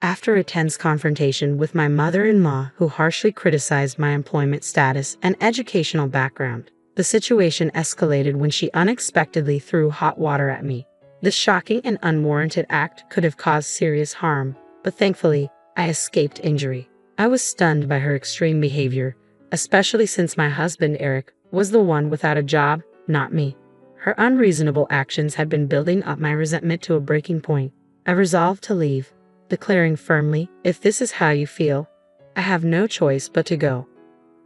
After a tense confrontation with my mother-in-law, who harshly criticized my employment status and educational background, the situation escalated when she unexpectedly threw hot water at me. This shocking and unwarranted act could have caused serious harm, but thankfully, I escaped injury. I was stunned by her extreme behavior, especially since my husband, Eric, was the one without a job, not me. Her unreasonable actions had been building up my resentment to a breaking point. I resolved to leave, declaring firmly, "If this is how you feel, I have no choice but to go."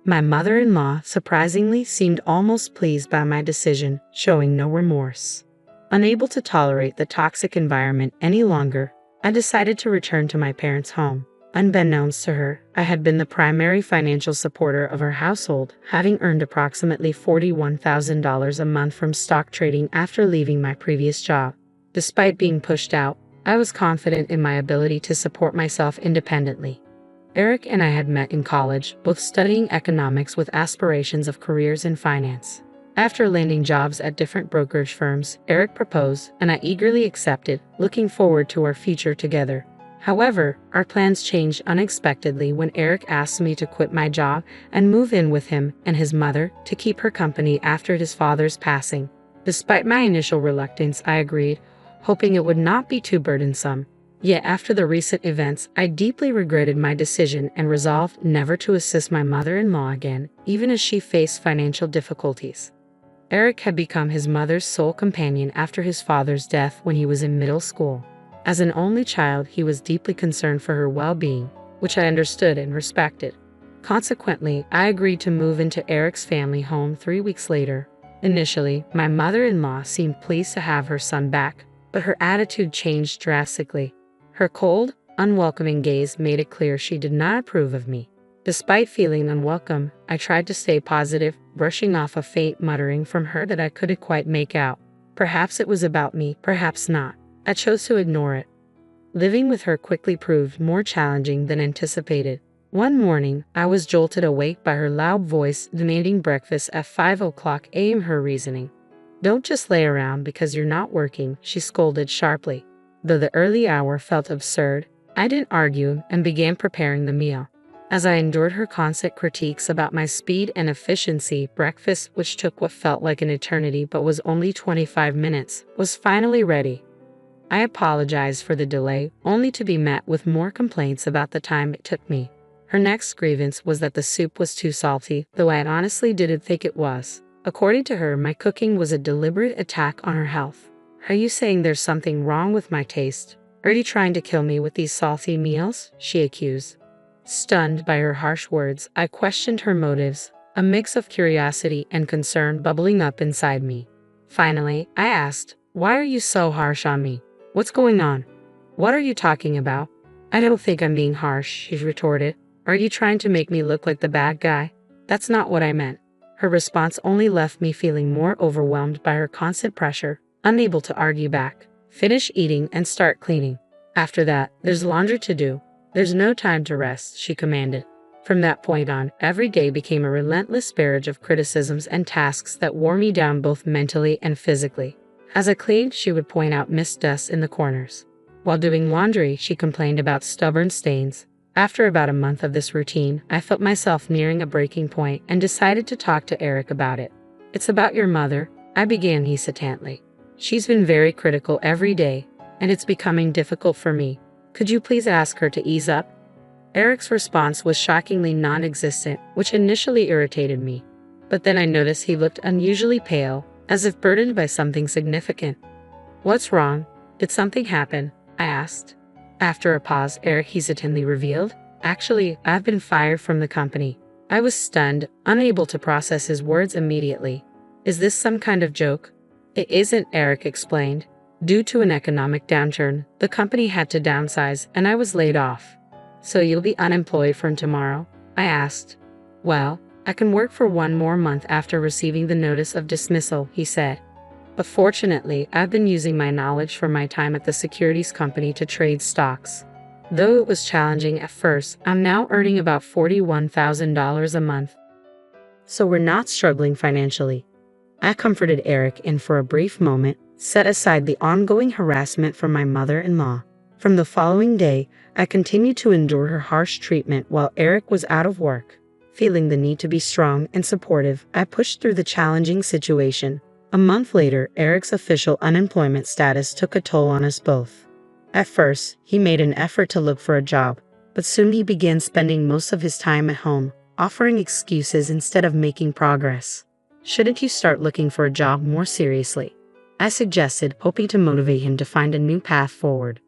My mother-in-law surprisingly seemed almost pleased by my decision, showing no remorse. Unable to tolerate the toxic environment any longer, I decided to return to my parents' home. Unbeknownst to her, I had been the primary financial supporter of her household, having earned approximately $41,000 a month from stock trading after leaving my previous job. Despite being pushed out, I was confident in my ability to support myself independently. Eric and I had met in college, both studying economics with aspirations of careers in finance. After landing jobs at different brokerage firms, Eric proposed, and I eagerly accepted, looking forward to our future together. However, our plans changed unexpectedly when Eric asked me to quit my job and move in with him and his mother to keep her company after his father's passing. Despite my initial reluctance, I agreed, hoping it would not be too burdensome. Yet after the recent events, I deeply regretted my decision and resolved never to assist my mother-in-law again, even as she faced financial difficulties. Eric had become his mother's sole companion after his father's death when he was in middle school. As an only child, he was deeply concerned for her well-being, which I understood and respected. Consequently, I agreed to move into Eric's family home 3 weeks later. Initially, my mother-in-law seemed pleased to have her son back, but her attitude changed drastically. Her cold, unwelcoming gaze made it clear she did not approve of me. Despite feeling unwelcome, I tried to stay positive, brushing off a faint muttering from her that I couldn't quite make out. Perhaps it was about me, perhaps not. I chose to ignore it. Living with her quickly proved more challenging than anticipated. One morning, I was jolted awake by her loud voice demanding breakfast at 5 a.m. Her reasoning: "Don't just lay around because you're not working," she scolded sharply. Though the early hour felt absurd, I didn't argue and began preparing the meal. As I endured her constant critiques about my speed and efficiency, breakfast, which took what felt like an eternity but was only 25 minutes, was finally ready. I apologized for the delay, only to be met with more complaints about the time it took me. Her next grievance was that the soup was too salty, though I honestly didn't think it was. According to her, my cooking was a deliberate attack on her health. "Are you saying there's something wrong with my taste? Are you trying to kill me with these salty meals?" she accused. Stunned by her harsh words, I questioned her motives, a mix of curiosity and concern bubbling up inside me. Finally, I asked, "Why are you so harsh on me? What's going on? What are you talking about?" "I don't think I'm being harsh," she retorted. "Are you trying to make me look like the bad guy? That's not what I meant." Her response only left me feeling more overwhelmed by her constant pressure, unable to argue back. "Finish eating and start cleaning. After that, there's laundry to do. There's no time to rest," she commanded. From that point on, every day became a relentless barrage of criticisms and tasks that wore me down both mentally and physically. As I cleaned, she would point out mist dust in the corners. While doing laundry, she complained about stubborn stains. After about a month of this routine, I felt myself nearing a breaking point and decided to talk to Eric about it. "It's about your mother," I began hesitantly. "She's been very critical every day, and it's becoming difficult for me. Could you please ask her to ease up?" Eric's response was shockingly non-existent, which initially irritated me. But then I noticed he looked unusually pale, as if burdened by something significant. "What's wrong? Did something happen?" I asked. After a pause, Eric hesitantly revealed, "Actually, I've been fired from the company." I was stunned, unable to process his words immediately. "Is this some kind of joke?" "It isn't," Eric explained. "Due to an economic downturn, the company had to downsize and I was laid off." "So you'll be unemployed from tomorrow?" I asked. "Well, I can work for 1 more month after receiving the notice of dismissal," he said. "But fortunately, I've been using my knowledge from my time at the securities company to trade stocks. Though it was challenging at first, I'm now earning about $41,000 a month. So we're not struggling financially." I comforted Eric and for a brief moment, set aside the ongoing harassment from my mother-in-law. From the following day, I continued to endure her harsh treatment while Eric was out of work. Feeling the need to be strong and supportive, I pushed through the challenging situation. A month later, Eric's official unemployment status took a toll on us both. At first, he made an effort to look for a job, but soon he began spending most of his time at home, offering excuses instead of making progress. "Shouldn't you start looking for a job more seriously?" I suggested, hoping to motivate him to find a new path forward.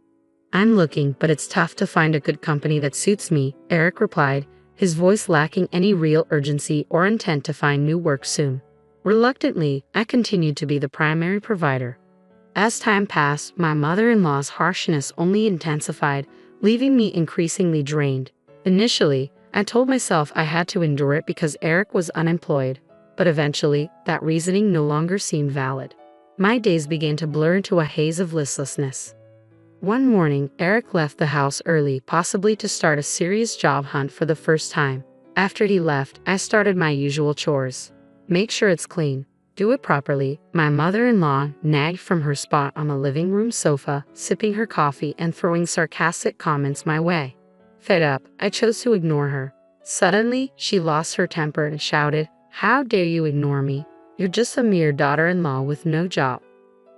"I'm looking, but it's tough to find a good company that suits me," Eric replied, his voice lacking any real urgency or intent to find new work soon. Reluctantly, I continued to be the primary provider. As time passed, my mother-in-law's harshness only intensified, leaving me increasingly drained. Initially, I told myself I had to endure it because Eric was unemployed, but eventually, that reasoning no longer seemed valid. My days began to blur into a haze of listlessness. One morning, Eric left the house early, possibly to start a serious job hunt for the first time. After he left, I started my usual chores. "Make sure it's clean. Do it properly," my mother-in-law nagged from her spot on the living room sofa, sipping her coffee and throwing sarcastic comments my way. Fed up, I chose to ignore her. Suddenly, she lost her temper and shouted, "How dare you ignore me? You're just a mere daughter-in-law with no job."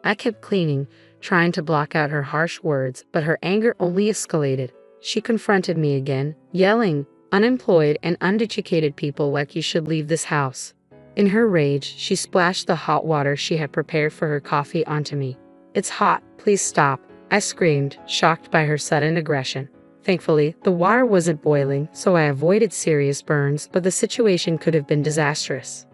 I kept cleaning, trying to block out her harsh words, but her anger only escalated. She confronted me again, yelling, "Unemployed and uneducated people like you should leave this house." In her rage, she splashed the hot water she had prepared for her coffee onto me. "It's hot, please stop," I screamed, shocked by her sudden aggression. Thankfully, the water wasn't boiling, so I avoided serious burns, but the situation could have been disastrous.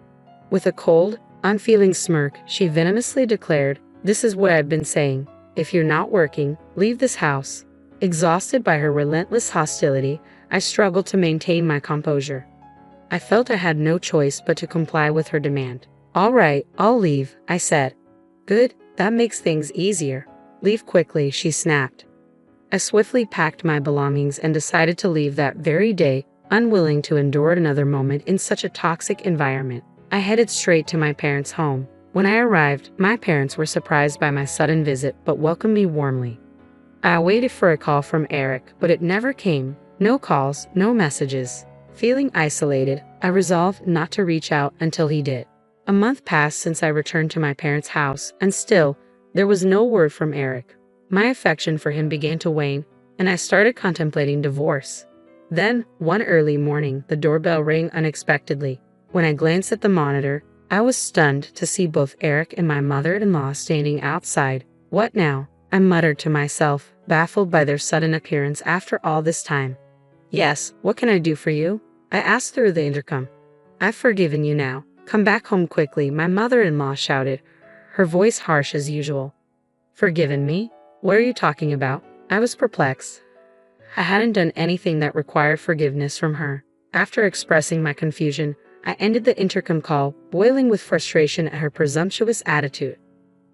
With a cold, unfeeling smirk, she venomously declared, "This is what I've been saying. If you're not working, leave this house." Exhausted by her relentless hostility, I struggled to maintain my composure. I felt I had no choice but to comply with her demand. "All right, I'll leave," I said. "Good, that makes things easier. Leave quickly," she snapped. I swiftly packed my belongings and decided to leave that very day, unwilling to endure another moment in such a toxic environment. I headed straight to my parents' home. When I arrived, my parents were surprised by my sudden visit but welcomed me warmly. I waited for a call from Eric, but it never came. No calls, no messages. Feeling isolated, I resolved not to reach out until he did. A month passed since I returned to my parents' house, and still, there was no word from Eric. My affection for him began to wane, and I started contemplating divorce. Then, one early morning, the doorbell rang unexpectedly. When I glanced at the monitor, I was stunned to see both Eric and my mother-in-law standing outside. "What now?" I muttered to myself, baffled by their sudden appearance after all this time. "Yes, what can I do for you?" I asked through the intercom. "I've forgiven you now. Come back home quickly," my mother-in-law shouted, her voice harsh as usual. "Forgiven me? What are you talking about?" I was perplexed. I hadn't done anything that required forgiveness from her. After expressing my confusion, I ended the intercom call, boiling with frustration at her presumptuous attitude.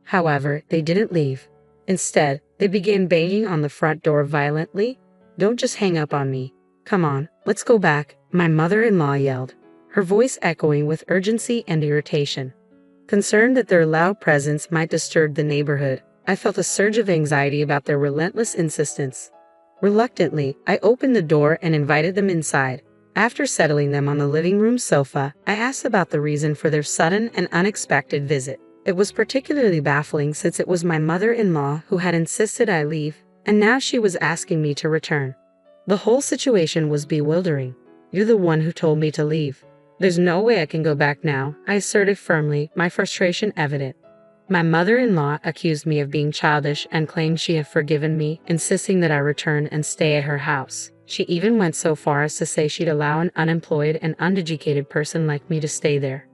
However, they didn't leave. Instead, they began banging on the front door violently. "Don't just hang up on me. Come on, let's go back," my mother-in-law yelled, her voice echoing with urgency and irritation. Concerned that their loud presence might disturb the neighborhood, I felt a surge of anxiety about their relentless insistence. Reluctantly, I opened the door and invited them inside. After settling them on the living room sofa, I asked about the reason for their sudden and unexpected visit. It was particularly baffling since it was my mother-in-law who had insisted I leave, and now she was asking me to return. The whole situation was bewildering. "You're the one who told me to leave. There's no way I can go back now," I asserted firmly, my frustration evident. My mother-in-law accused me of being childish and claimed she had forgiven me, insisting that I return and stay at her house. She even went so far as to say she'd allow an unemployed and uneducated person like me to stay there.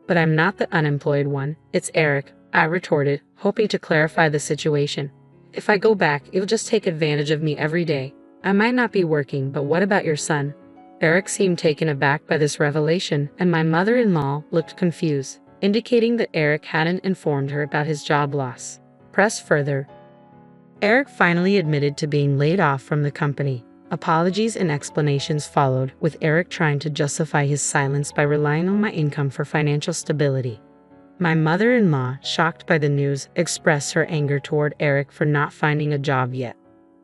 "But I'm not the unemployed one, it's Eric," I retorted, hoping to clarify the situation. "If I go back, you'll just take advantage of me every day. I might not be working, but what about your son?" Eric seemed taken aback by this revelation, and my mother-in-law looked confused, indicating that Eric hadn't informed her about his job loss. Pressed further, Eric finally admitted to being laid off from the company. Apologies and explanations followed, with Eric trying to justify his silence by relying on my income for financial stability. My mother-in-law, shocked by the news, expressed her anger toward Eric for not finding a job yet.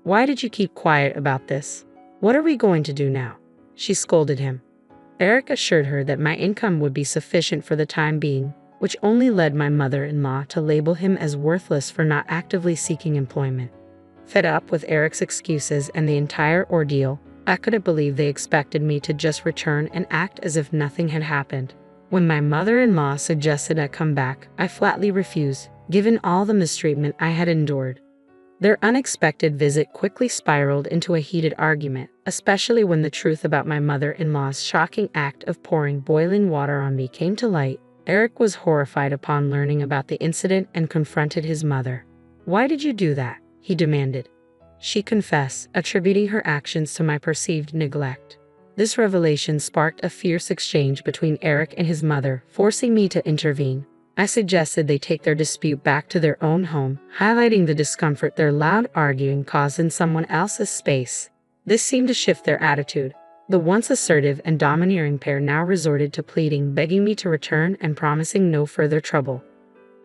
Why did you keep quiet about this? What are we going to do now? She scolded him. Eric assured her that my income would be sufficient for the time being, which only led my mother-in-law to label him as worthless for not actively seeking employment. Fed up with Eric's excuses and the entire ordeal, I couldn't believe they expected me to just return and act as if nothing had happened. When my mother-in-law suggested I come back, I flatly refused, given all the mistreatment I had endured. Their unexpected visit quickly spiraled into a heated argument, especially when the truth about my mother-in-law's shocking act of pouring boiling water on me came to light. Eric was horrified upon learning about the incident and confronted his mother. "Why did you do that?" he demanded. She confessed, attributing her actions to my perceived neglect. This revelation sparked a fierce exchange between Eric and his mother, forcing me to intervene. I suggested they take their dispute back to their own home, highlighting the discomfort their loud arguing caused in someone else's space. This seemed to shift their attitude. The once assertive and domineering pair now resorted to pleading, begging me to return and promising no further trouble.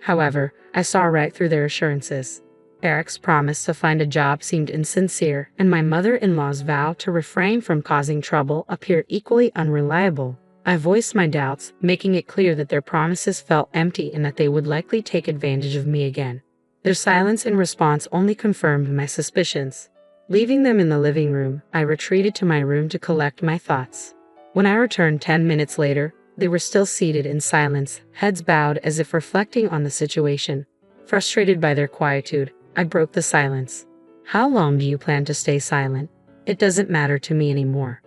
However, I saw right through their assurances. Eric's promise to find a job seemed insincere, and my mother-in-law's vow to refrain from causing trouble appeared equally unreliable. I voiced my doubts, making it clear that their promises felt empty and that they would likely take advantage of me again. Their silence in response only confirmed my suspicions. Leaving them in the living room, I retreated to my room to collect my thoughts. When I returned 10 minutes later, they were still seated in silence, heads bowed as if reflecting on the situation. Frustrated by their quietude, I broke the silence. "How long do you plan to stay silent? It doesn't matter to me anymore."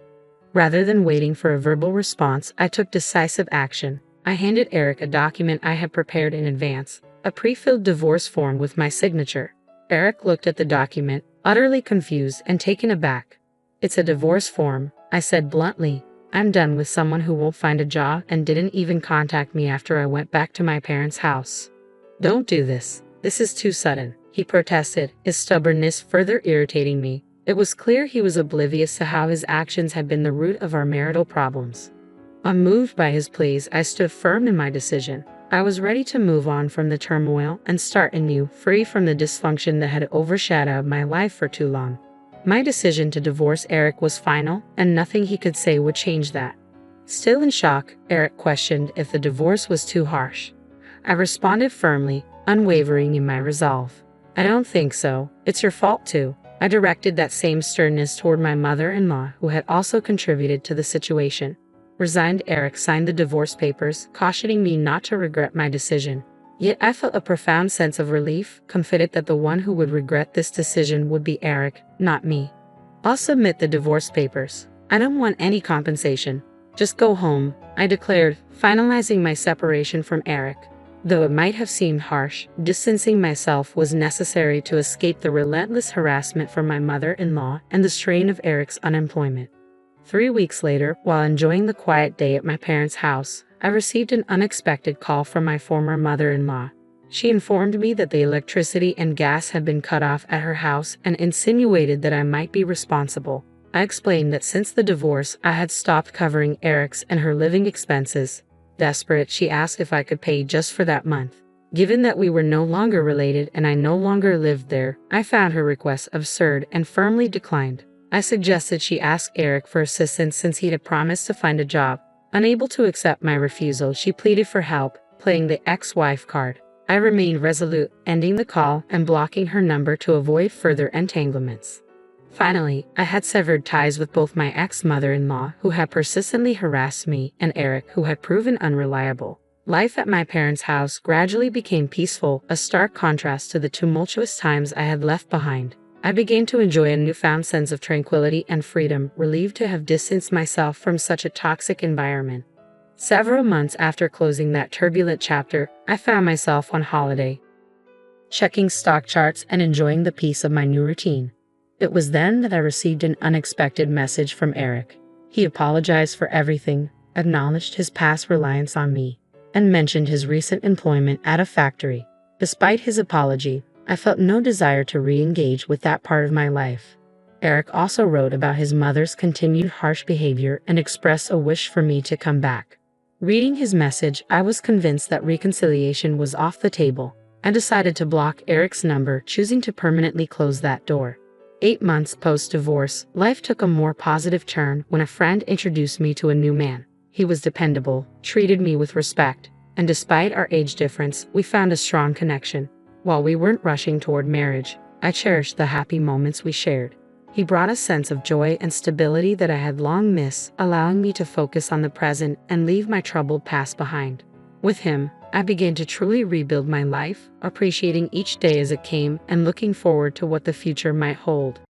Rather than waiting for a verbal response, I took decisive action. I handed Eric a document I had prepared in advance, a pre-filled divorce form with my signature. Eric looked at the document, utterly confused and taken aback. "It's a divorce form," I said bluntly. "I'm done with someone who won't find a job and didn't even contact me after I went back to my parents' house." "Don't do this. This is too sudden," he protested, his stubbornness further irritating me. It was clear he was oblivious to how his actions had been the root of our marital problems. Unmoved by his pleas, I stood firm in my decision. I was ready to move on from the turmoil and start anew, free from the dysfunction that had overshadowed my life for too long. My decision to divorce Eric was final, and nothing he could say would change that. Still in shock, Eric questioned if the divorce was too harsh. I responded firmly, unwavering in my resolve. "I don't think so. It's your fault too." I directed that same sternness toward my mother-in-law, who had also contributed to the situation. Resigned, Eric signed the divorce papers, cautioning me not to regret my decision. Yet I felt a profound sense of relief, confident that the one who would regret this decision would be Eric, not me. "I'll submit the divorce papers. I don't want any compensation. Just go home," I declared, finalizing my separation from Eric. Though it might have seemed harsh, distancing myself was necessary to escape the relentless harassment from my mother-in-law and the strain of Eric's unemployment. 3 weeks later, while enjoying the quiet day at my parents' house, I received an unexpected call from my former mother-in-law. She informed me that the electricity and gas had been cut off at her house and insinuated that I might be responsible. I explained that since the divorce, I had stopped covering Eric's and her living expenses. Desperate, she asked if I could pay just for that month. Given that we were no longer related and I no longer lived there, I found her request absurd and firmly declined. I suggested she ask Eric for assistance since he had promised to find a job. Unable to accept my refusal, she pleaded for help, playing the ex-wife card. I remained resolute, ending the call and blocking her number to avoid further entanglements. Finally, I had severed ties with both my ex-mother-in-law, who had persistently harassed me, and Eric, who had proven unreliable. Life at my parents' house gradually became peaceful, a stark contrast to the tumultuous times I had left behind. I began to enjoy a newfound sense of tranquility and freedom, relieved to have distanced myself from such a toxic environment. Several months after closing that turbulent chapter, I found myself on holiday, checking stock charts and enjoying the peace of my new routine. It was then that I received an unexpected message from Eric. He apologized for everything, acknowledged his past reliance on me, and mentioned his recent employment at a factory. Despite his apology, I felt no desire to re-engage with that part of my life. Eric also wrote about his mother's continued harsh behavior and expressed a wish for me to come back. Reading his message, I was convinced that reconciliation was off the table. I decided to block Eric's number, choosing to permanently close that door. 8 months post-divorce, life took a more positive turn when a friend introduced me to a new man. He was dependable, treated me with respect, and despite our age difference, we found a strong connection. While we weren't rushing toward marriage, I cherished the happy moments we shared. He brought a sense of joy and stability that I had long missed, allowing me to focus on the present and leave my troubled past behind. With him, I began to truly rebuild my life, appreciating each day as it came and looking forward to what the future might hold.